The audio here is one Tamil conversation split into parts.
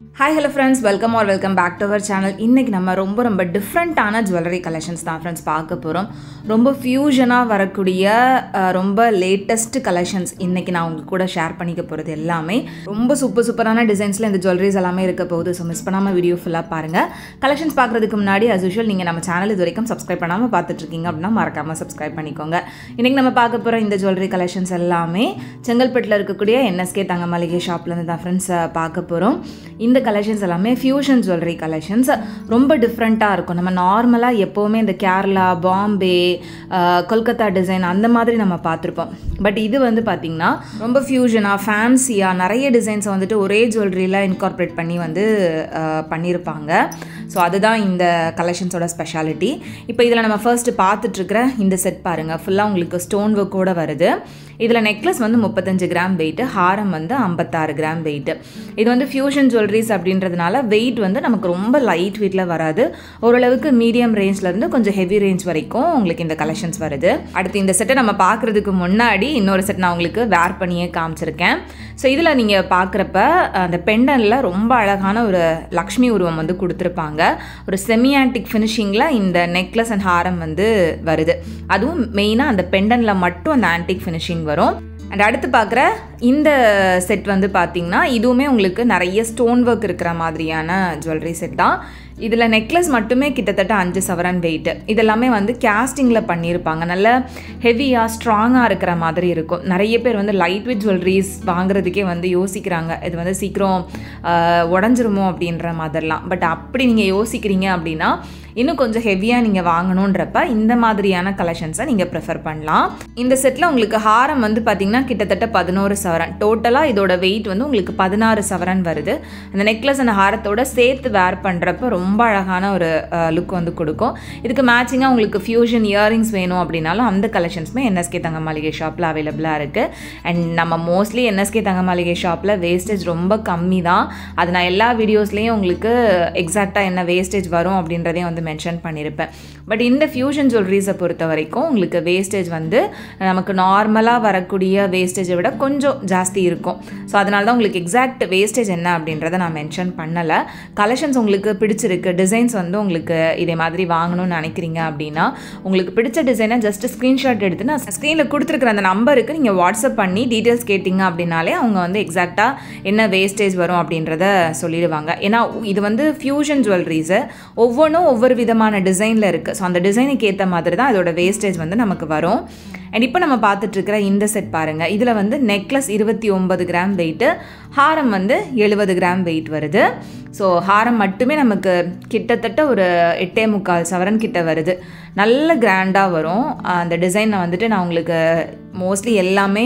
Hi hello friends, welcome back to our channel. இன்னைக்கு நம்ம ரொம்ப டிஃப்ரெண்டான ஜுவல்லரி கலெக்ஷன்ஸ் தான் ஃப்ரெண்ட்ஸ் பார்க்க போறோம். ரொம்ப ஃபியூஷனா வரக்கூடிய ரொம்ப லேட்டஸ்ட் கலெக்ஷன்ஸ் இன்னைக்கு நான் உங்களுக்கு கூட ஷேர் பண்ணிக்க போறது எல்லாமே ரொம்ப சூப்பரான டிசைன்ஸ்ல இந்த ஜுவல்லரிஸ் எல்லாமே இருக்க போகுது. சோ மிஸ் பண்ணாம வீடியோ ஃபுல்லா பாருங்க. கலெக்ஷன்ஸ் பார்க்கிறதுக்கு முன்னாடி as usual நீங்க நம்ம சேனல் இதுவரைக்கும் சப்ஸ்கிரைப் பண்ணாம பார்த்துட்டு இருக்கீங்க அப்படினா மறக்காம சப்ஸ்கிரைப் பண்ணிக்கோங்க. இன்னைக்கு நம்ம பார்க்க போற இந்த ஜுவல்லரி கலெக்ஷன்ஸ் எல்லாமே செங்கல்பட்டுல இருக்கக்கூடிய NSK தங்க மளிகை ஷாப்ல இருந்து தான் ஃப்ரெண்ட்ஸ் பார்க்க போறோம். இந்த கலெக்ஷன்ஸ் எல்லாமே ஃபியூஷன் ஜுவல்லரி கலெக்ஷன்ஸ் ரொம்ப டிஃப்ரெண்ட்டாக இருக்கும். நம்ம நார்மலாக எப்போவுமே இந்த கேரளா, பாம்பே, கொல்கத்தா டிசைன் அந்த மாதிரி நம்ம பார்த்துருப்போம். பட் இது வந்து பார்த்திங்கன்னா ரொம்ப ஃபியூஷனாக ஃபேன்சியாக நிறைய டிசைன்ஸை வந்துட்டு ஒரே ஜுவல்லரியில் இன்கார்பரேட் பண்ணி வந்து பண்ணியிருப்பாங்க. ஸோ அதுதான் இந்த கலெக்ஷன்ஸோட ஸ்பெஷாலிட்டி. இப்போ இதில் நம்ம ஃபர்ஸ்ட்டு பார்த்துட்ருக்கிற இந்த செட் பாருங்கள், ஃபுல்லாக உங்களுக்கு ஸ்டோன் ஒர்க்கோடு வருது. இதில் நெக்லஸ் வந்து 35 கிராம் வெயிட்டு, ஹாரம் வந்து 56 கிராம் வெயிட்டு. இது வந்து ஃபியூஷன் ஜுவல்லரிஸ் அப்படின்றதுனால வெயிட் வந்து நமக்கு ரொம்ப லைட் வெயிட்டில் வராது. ஓரளவுக்கு மீடியம் ரேஞ்ச்லேருந்து கொஞ்சம் ஹெவி ரேஞ்ச் வரைக்கும் உங்களுக்கு இந்த கலெக்ஷன்ஸ் வருது. அடுத்து இந்த செட்டை நம்ம பார்க்குறதுக்கு முன்னாடி இன்னொரு செட் நான் உங்களுக்கு வேர் பண்ணியே காமிச்சிருக்கேன். ஸோ இதில் நீங்கள் பார்க்குறப்ப அந்த பெண்டனில் ரொம்ப அழகான ஒரு லக்ஷ்மி உருவம் வந்து கொடுத்துருப்பாங்க. ஒரு செமி ஆன்டிக் ஃபினிஷிங்கில் இந்த நெக்லஸ் அண்ட் ஹாரம் வந்து வருது. அதுவும் மெயினாக அந்த பெண்டனில் மட்டும் அந்த ஆன்டிக் ஃபினிஷிங் வரும். அண்ட் அடுத்து பார்க்குற இந்த செட் வந்து பார்த்திங்கன்னா இதுவுமே உங்களுக்கு நிறைய ஸ்டோன் ஒர்க் இருக்கிற மாதிரியான ஜுவல்லரி செட் தான். இதில் நெக்லஸ் மட்டுமே கிட்டத்தட்ட 5 சவரன் வெயிட்டு. இதெல்லாமே வந்து கேஸ்டிங்கில் பண்ணியிருப்பாங்க. நல்ல ஹெவியாக ஸ்ட்ராங்காக இருக்கிற மாதிரி இருக்கும். நிறைய பேர் வந்து லைட் வெயிட் ஜுவல்லரிஸ் வாங்குறதுக்கே வந்து யோசிக்கிறாங்க, இது வந்து சீக்கிரம் உடஞ்சிருமோ அப்படின்ற மாதிரிலாம். பட் அப்படி நீங்கள் யோசிக்கிறீங்க அப்படின்னா இன்னும் கொஞ்சம் ஹெவியாக நீங்கள் வாங்கணுன்றப்ப இந்த மாதிரியான கலெக்ஷன்ஸை நீங்கள் ப்ரிஃபர் பண்ணலாம். இந்த செட்டில் உங்களுக்கு ஹாரம் வந்து பார்த்திங்கன்னா கிட்டத்தட்ட 11 சவரன். டோட்டலாக இதோட வெயிட் வந்து உங்களுக்கு 16 சவரன் வருது. அந்த நெக்லஸ் அந்த ஹாரத்தோட சேர்த்து வேர் பண்ணுறப்ப ரொம்ப அழகான ஒரு லுக் வந்து கொடுக்கும். இதுக்கு மேட்சிங்காக உங்களுக்கு ஃபியூஷன் இயரிங்ஸ் வேணும் அப்படின்னாலும் அந்த கலெக்ஷன்ஸுமே NSK தங்க மளிகை ஷாப்பில் அவைலபிளாக இருக்குது. அண்ட் நம்ம மோஸ்ட்லி NSK தங்க மளிகை ஷாப்பில் வேஸ்டேஜ் ரொம்ப கம்மி தான். அது நான் எல்லா வீடியோஸ்லேயும் உங்களுக்கு எக்ஸாக்டாக என்ன வேஸ்டேஜ் வரும் அப்படின்றதையும் வந்து மென்ஷன் பண்ணியிருப்பேன். பட் இந்த ஃபியூஷன் ஜுவல்லரிஸை பொறுத்த வரைக்கும் உங்களுக்கு வேஸ்டேஜ் வந்து நமக்கு நார்மலாக வரக்கூடிய வேஸ்டேஜை விட கொஞ்சம் ஜாஸ்தி இருக்கும். ஸோ அதனால தான் உங்களுக்கு எக்ஸாக்ட் வேஸ்டேஜ் என்ன அப்படின்றத நான் மென்ஷன் பண்ணலை. கலெக்ஷன்ஸ் உங்களுக்கு பிடிச்சிருக்கு, டிசைன்ஸ் வந்து உங்களுக்கு இதே மாதிரி வாங்கணும்னு நினைக்கிறீங்க அப்படின்னா உங்களுக்கு பிடிச்ச டிசைனை ஜஸ்ட் ஸ்க்ரீன்ஷாட் எடுத்து நான் ஸ்க்ரீனில் கொடுத்துருக்குற அந்த நம்பருக்கு நீங்கள் வாட்ஸ்அப் பண்ணி டீட்டெயில்ஸ் கேட்டிங்க அப்படின்னாலே அவங்க வந்து எக்ஸாக்டாக என்ன வேஸ்டேஜ் வரும் அப்படின்றத சொல்லிடுவாங்க. ஏன்னா இது வந்து ஃபியூஷன் ஜுவல்லரிஸு ஒவ்வொன்றும் ஒவ்வொரு விதமான டிசைனில் இருக்குது. ஸோ அந்த டிசைனுக்கு ஏற்ற மாதிரி தான் இதோட வேஸ்டேஜ் வந்து நமக்கு வரும். அண்ட் இப்போ நம்ம பார்த்துட்ருக்கிற இந்த செட் பாருங்கள், இதில் வந்து நெக்லஸ் 29 கிராம் வெயிட்டு, ஹாரம் வந்து 70 கிராம் வெயிட் வருது. ஸோ ஹாரம் மட்டுமே நமக்கு கிட்டத்தட்ட ஒரு 8.25 சவரன் கிட்ட வருது. நல்ல கிராண்டாக வரும். அந்த டிசைனை வந்துட்டு நான் உங்களுக்கு மோஸ்ட்லி எல்லாமே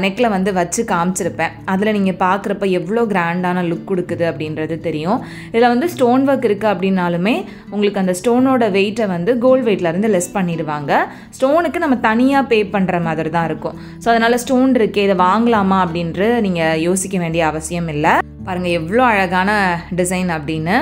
நெக்கில் வந்து வச்சு காமிச்சிருப்பேன். அதில் நீங்கள் பார்க்குறப்ப எவ்வளோ கிராண்டான லுக் கொடுக்குது அப்படின்றது தெரியும். இதில் வந்து ஸ்டோன் ஒர்க் இருக்குது அப்படின்னாலுமே உங்களுக்கு அந்த ஸ்டோனோட வெயிட்டை வந்து கோல்டு வெயிட்லேருந்து லெஸ் பண்ணிடுவாங்க. ஸ்டோனுக்கு நம்ம தனியாக பே பண்ணுற மாதிரி தான் இருக்கும். ஸோ அதனால் ஸ்டோன் இருக்கே இதை வாங்கலாமா அப்படின்று நீங்கள் யோசிக்க வேண்டிய அவசியம் இல்லை. பாருங்கள் எவ்வளோ அழகான டிசைன் அப்படின்னு.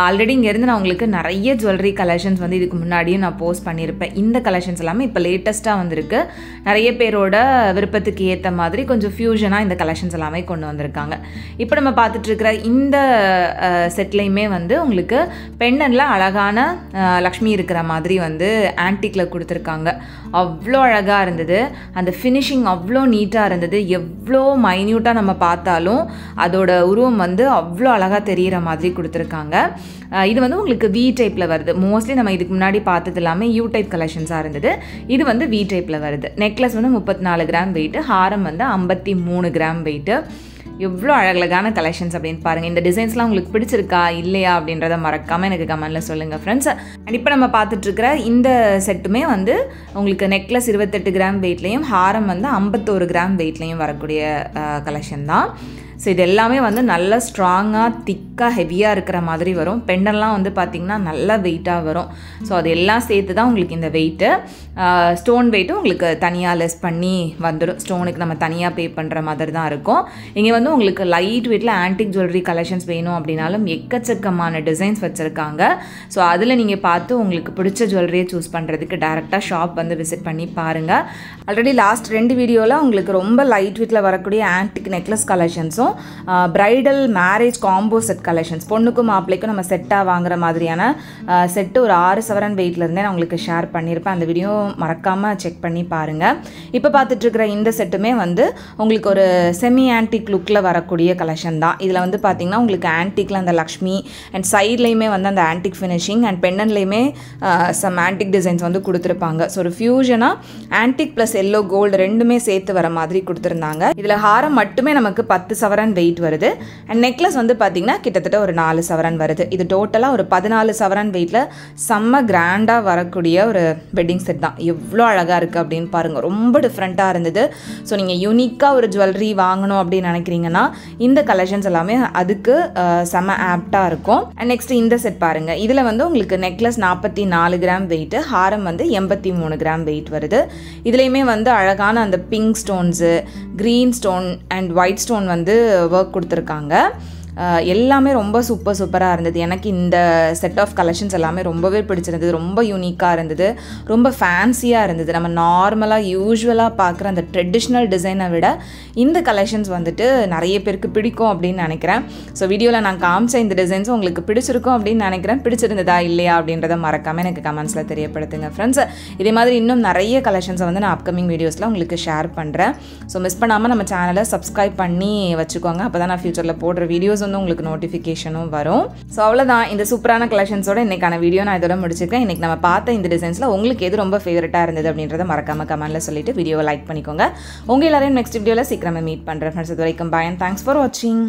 ஆல்ரெடி இங்கேருந்து நான் உங்களுக்கு நிறைய ஜுவல்லரி கலெக்ஷன்ஸ் வந்து இதுக்கு முன்னாடியும் நான் போஸ்ட் பண்ணியிருப்பேன். இந்த கலெக்ஷன்ஸ் எல்லாமே இப்போ லேட்டஸ்ட்டாக வந்திருக்கு. நிறைய பேரோட விருப்பத்துக்கு ஏற்ற மாதிரி கொஞ்சம் ஃபியூஷனாக இந்த கலெக்ஷன்ஸ் எல்லாமே கொண்டு வந்திருக்காங்க. இப்போ நம்ம பார்த்துட்ருக்கிற இந்த செட்லேயுமே வந்து உங்களுக்கு பெண்டனில் அழகான லக்ஷ்மி இருக்கிற மாதிரி வந்து ஆன்டிக்கில் கொடுத்துருக்காங்க. அவ்வளோ அழகாக இருந்தது. அந்த ஃபினிஷிங் அவ்வளோ நீட்டாக இருந்தது. எவ்வளோ மைன்யூட்டாக நம்ம பார்த்தாலும் அதோட உருவம் வந்து அவ்வளோ அழகாக தெரிகிற மாதிரி கொடுத்துருக்காங்க. இது வந்து உங்களுக்கு வி டைப்பில் வருது. மோஸ்ட்லி நம்ம இதுக்கு முன்னாடி பார்த்தது எல்லாமே யூ டைப் கலெக்ஷன்ஸாக இருந்தது. இது வந்து வி டைப்பில் வருது. நெக்லஸ் வந்து 34 கிராம் வெயிட்டு, ஹாரம் வந்து 53 கிராம் வெயிட்டு. எவ்வளோ அழகழகான கலெக்ஷன்ஸ் அப்படின்னு பாருங்கள். இந்த டிசைன்ஸ்லாம் உங்களுக்கு பிடிச்சிருக்கா இல்லையா அப்படின்றத மறக்காமல் எனக்கு கமெண்டில் சொல்லுங்கள் ஃப்ரெண்ட்ஸ். அண்ட் இப்போ நம்ம பார்த்துட்ருக்கிற இந்த செட்டுமே வந்து உங்களுக்கு நெக்லஸ் 28 கிராம் வெயிட்லேயும் ஹாரம் வந்து 51 கிராம் வெயிட்லேயும் வரக்கூடிய கலெக்ஷன் தான். ஸோ இது எல்லாமே வந்து நல்ல ஸ்ட்ராங்காக திக்காக ஹெவியாக இருக்கிற மாதிரி வரும். பெண்டெல்லாம் வந்து பார்த்திங்கன்னா நல்லா வெயிட்டாக வரும். ஸோ அது எல்லாம் சேர்த்து தான் உங்களுக்கு இந்த வெயிட்டு. ஸ்டோன் வெயிட்டும் உங்களுக்கு தனியாக லெஸ் பண்ணி வந்துடும். ஸ்டோனுக்கு நம்ம தனியாக பே பண்ணுற மாதிரி தான் இருக்கும். இங்கே வந்து உங்களுக்கு லைட் வெயிட்டில் ஆன்டிக் ஜுவல்லரி கலெக்ஷன்ஸ் வேணும் அப்படின்னாலும் எக்கச்சக்கமான டிசைன்ஸ் வச்சுருக்காங்க. ஸோ அதில் நீங்கள் பார்த்து உங்களுக்கு பிடிச்ச ஜுவல்லரியை சூஸ் பண்ணுறதுக்கு டேரெக்டாக ஷாப் வந்து விசிட் பண்ணி பாருங்கள். ஆல்ரெடி லாஸ்ட் 2 வீடியோவில் உங்களுக்கு ரொம்ப லைட் வெயிட்டில் வரக்கூடிய ஆன்டிக் நெக்லஸ் கலெக்ஷன்ஸும் கலெக்ஷன்ஸும் bridal marriage combo set collections, பொண்ணுக்கும் மாப்பிள்ளைக்கும் நம்ம செட்டாக வாங்குற மாதிரியான செட்டு ஒரு 6 சவரன் வெயிட்லேருந்தே நான் உங்களுக்கு ஷேர் பண்ணியிருப்பேன். அந்த வீடியோ மறக்காமல் செக் பண்ணி பாருங்கள். இப்போ பார்த்துட்ருக்கிற இந்த செட்டுமே வந்து உங்களுக்கு ஒரு செமி ஆன்டிக் லுக்கில் வரக்கூடிய கலெக்ஷன் தான். இதில் வந்து பார்த்திங்கன்னா உங்களுக்கு ஆன்டிக்கில் அந்த லக்ஷ்மி அண்ட் சைட்லேயுமே வந்து அந்த ஆன்டிக் ஃபினிஷிங் அண்ட் பெண்டன்லேயுமே சம் ஆன்டிக் டிசைன்ஸ் வந்து கொடுத்துருப்பாங்க. ஸோ ஒரு ஃபியூஷனாக ஆன்டிக் ப்ளஸ் எல்லோ கோல்டு ரெண்டுமே சேர்த்து வர மாதிரி கொடுத்துருந்தாங்க. இதில் ஹாரம் மட்டுமே நமக்கு 10 சவரன் வெயிட் வருது. அண்ட் நெக்லஸ் வந்து பார்த்திங்கன்னா கிட்டத்தட்ட ஒரு 4 சவரன் வருது. இது டோட்டலாக ஒரு 14 சவரன் வெயிட்டில் செம்ம கிராண்டாக வரக்கூடிய ஒரு வெட்டிங் செட் தான். எவ்வளோ அழகாக இருக்குது அப்படின்னு பாருங்கள். ரொம்ப டிஃப்ரெண்ட்டாக இருந்தது. ஸோ நீங்கள் யூனிக்காக ஒரு ஜுவல்லரி வாங்கணும் அப்படின்னு நினைக்கிறீங்கன்னா இந்த கலெக்ஷன்ஸ் எல்லாமே அதுக்கு செம்ம ஆப்டாக இருக்கும். அண்ட் நெக்ஸ்ட் இந்த செட் பாருங்கள். இதில் வந்து உங்களுக்கு நெக்லஸ் 44 கிராம் வெயிட்டு, ஹாரம் வந்து 83 கிராம் வெயிட் வருது. இதுலேயுமே வந்து அழகான அந்த pink stones, green stone and white stone வந்து ஒர்க் கொடுத்துருக்காங்க. எல்லாமே ரொம்ப சூப்பராக இருந்தது. எனக்கு இந்த செட் ஆஃப் கலெக்ஷன்ஸ் எல்லாமே ரொம்பவே பிடிச்சிருந்தது. ரொம்ப யூனிக்காக இருந்தது, ரொம்ப ஃபேன்சியாக இருந்தது. நம்ம நார்மலாக யூஸ்வலாக பார்க்குற அந்த ட்ரெடிஷ்னல் டிசைனை விட இந்த கலெக்ஷன்ஸ் வந்துட்டு நிறைய பேருக்கு பிடிக்கும் அப்படின்னு நினைக்கிறேன். ஸோ வீடியோவில் நான் காமிச்ச இந்த டிசைன்ஸ் உங்களுக்கு பிடிச்சிருக்கும் அப்படின்னு நினைக்கிறேன். பிடிச்சிருந்ததா இல்லையா அப்படின்றத மறக்காமல் எனக்கு கமெண்ட்ஸில் தெரியப்படுத்துங்க ஃப்ரெண்ட்ஸ். இதே மாதிரி இன்னும் நிறைய கலெக்ஷன்ஸை வந்து நான் அப்கமிங் வீடியோஸில் உங்களுக்கு ஷேர் பண்ணுறேன். ஸோ மிஸ் பண்ணாமல் நம்ம சேனலை சப்ஸ்கிரைப் பண்ணி வச்சுக்கோங்க. அப்போ தான் நான் ஃபியூச்சரில் போடுற வீடியோஸ் வந்து உங்களுக்கு நோட்டிஃபிகேஷனும் வரும். ஸோ அவ்வளோதான், இந்த சூப்பரான கலெக்ஷன்ஸோட இன்னைக்கான வீடியோ நான் இதோட முடிச்சிருக்கேன். இன்னைக்கு நம்ம பார்த்த இந்த டிசைன்ஸில் உங்களுக்கு எது ரொம்ப ஃபேவரட்டாக இருந்தது அப்படின்றத மறக்காம கமெண்ட்டில் சொல்லிட்டு வீடியோவை லைக் பண்ணிக்கோங்க. உங்கள் எல்லாரையும் நெக்ஸ்ட் வீடியோவில் சீக்கிரமே மீட் பண்ணுறேன் ஃப்ரெண்ட்ஸ். இது வரைக்கும் பாய் அண்ட் தேங்க்ஸ் ஃபார் வாட்சிங்.